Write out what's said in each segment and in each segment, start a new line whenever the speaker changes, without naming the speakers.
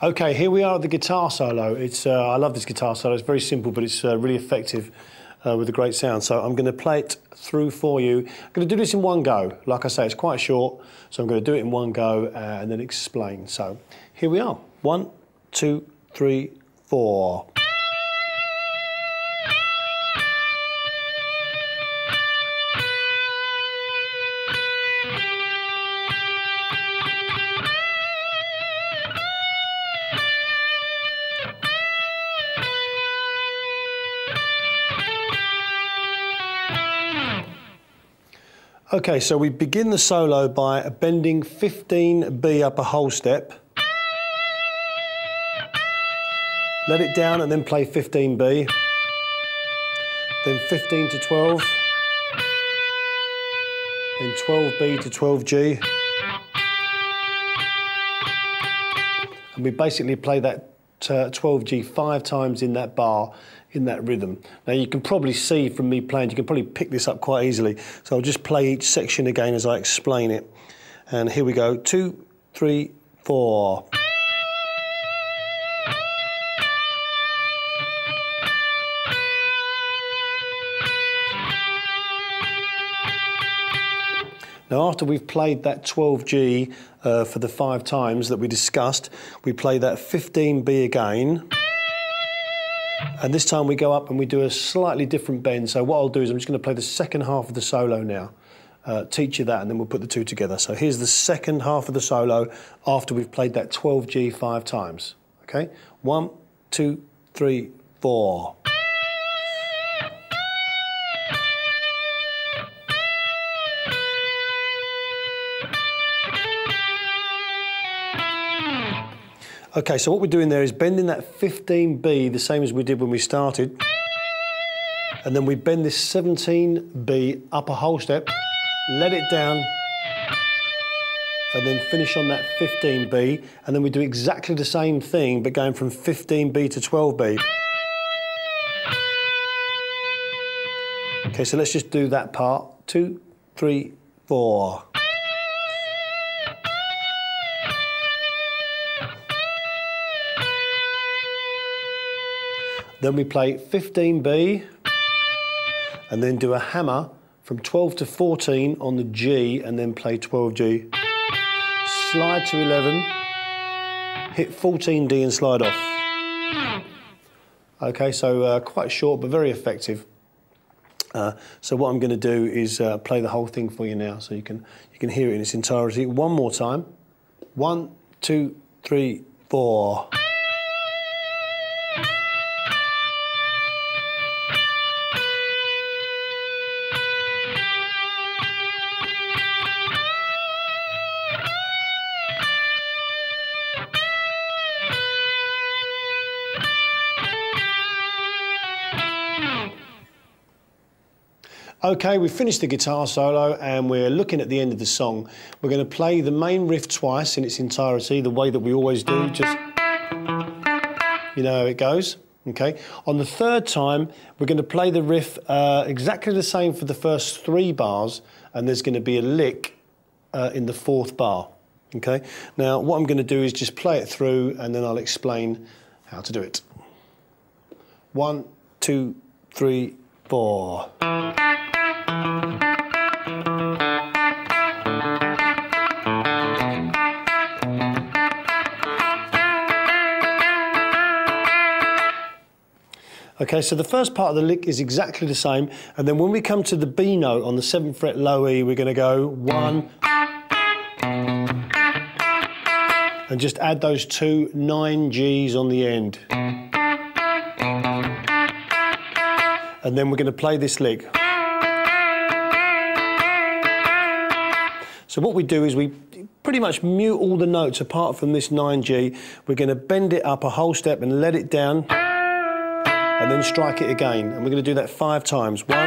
Okay, here we are at the guitar solo. I love this guitar solo. It's very simple, but it's really effective with a great sound. So I'm going to play it through for you. I'm going to do this in one go. Like I say, it's quite short, so I'm going to do it in one go and then explain. So here we are. 1, 2, 3, 4. Okay, so we begin the solo by bending 15B up a whole step. Let it down and then play 15B. Then 15 to 12. Then 12B to 12G. And we basically play that 12G 5 times in that bar, in that rhythm. Now you can probably see from me playing, you can probably pick this up quite easily. So I'll just play each section again as I explain it. And here we go, 2, 3, 4. Now after we've played that 12G for the 5 times that we discussed, we play that 15B again. And this time we go up and we do a slightly different bend. So what I'll do is I'm just going to play the second half of the solo now. Teach you that and then we'll put the two together. So here's the second half of the solo after we've played that 12G 5 times. Okay? 1, 2, 3, 4. Okay, so what we're doing there is bending that 15B the same as we did when we started. And then we bend this 17B up a whole step, let it down, and then finish on that 15B. And then we do exactly the same thing, but going from 15B to 12B. Okay, so let's just do that part. 2, 3, 4. Then we play 15B and then do a hammer from 12 to 14 on the G and then play 12G. Slide to 11, hit 14D and slide off. Okay, so quite short but very effective. So what I'm going to do is play the whole thing for you now so you can hear it in its entirety. One more time. 1, 2, 3, 4. Okay, we've finished the guitar solo and we're looking at the end of the song. We're going to play the main riff twice in its entirety, the way that we always do, just, you know how it goes, okay? On the third time, we're going to play the riff exactly the same for the first 3 bars, and there's going to be a lick in the 4th bar, okay? Now, what I'm going to do is just play it through and then I'll explain how to do it. 1, 2, 3, 4. Okay, so the first part of the lick is exactly the same, and then when we come to the B note on the 7th fret low E, we're going to go 1, and just add those 2 9 Gs on the end. And then we're going to play this lick. So what we do is we pretty much mute all the notes apart from this 9G. We're going to bend it up a whole step and let it down. And then strike it again. And we're going to do that 5 times. 1,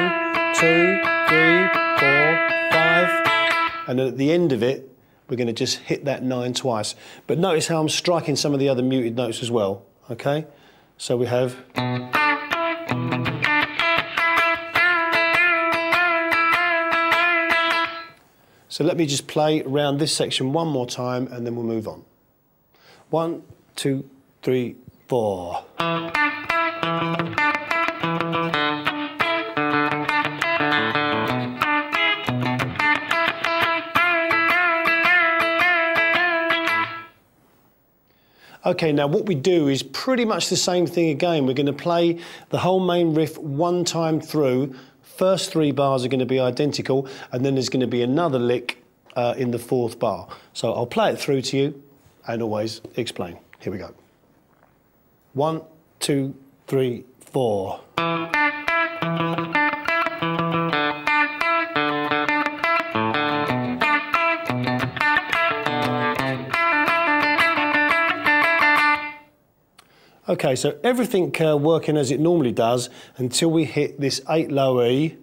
2, 3, 4, 5. And then at the end of it, we're going to just hit that 9 twice. But notice how I'm striking some of the other muted notes as well. Okay? So we have... So let me just play around this section one more time and then we'll move on. 1, 2, 3, 4. Okay, now what we do is pretty much the same thing again. We're going to play the whole main riff one time through. First 3 bars are going to be identical, and then there's going to be another lick in the 4th bar. So I'll play it through to you and always explain. Here we go. 1, 2, 3, 4. Okay, so everything working as it normally does until we hit this 8 low E.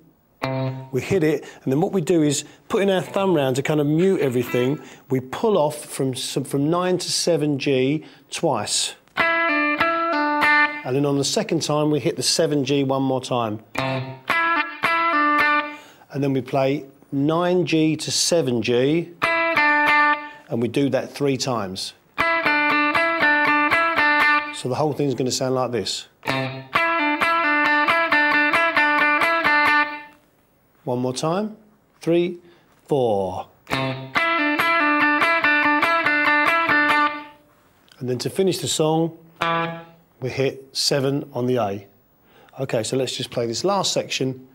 We hit it, and then what we do is, putting our thumb round to kind of mute everything, we pull off from 9 to 7 G twice. And then on the second time, we hit the 7 G one more time. And then we play 9 G to 7 G, and we do that 3 times. So the whole thing's going to sound like this. One more time. 3, 4. And then to finish the song, we hit 7 on the A. Okay, so let's just play this last section,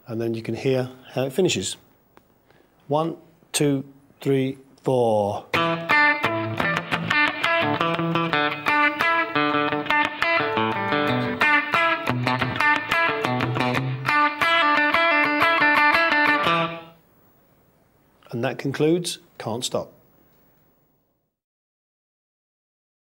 and then you can hear how it finishes. 1, 2, 3, 4. And that concludes Can't Stop.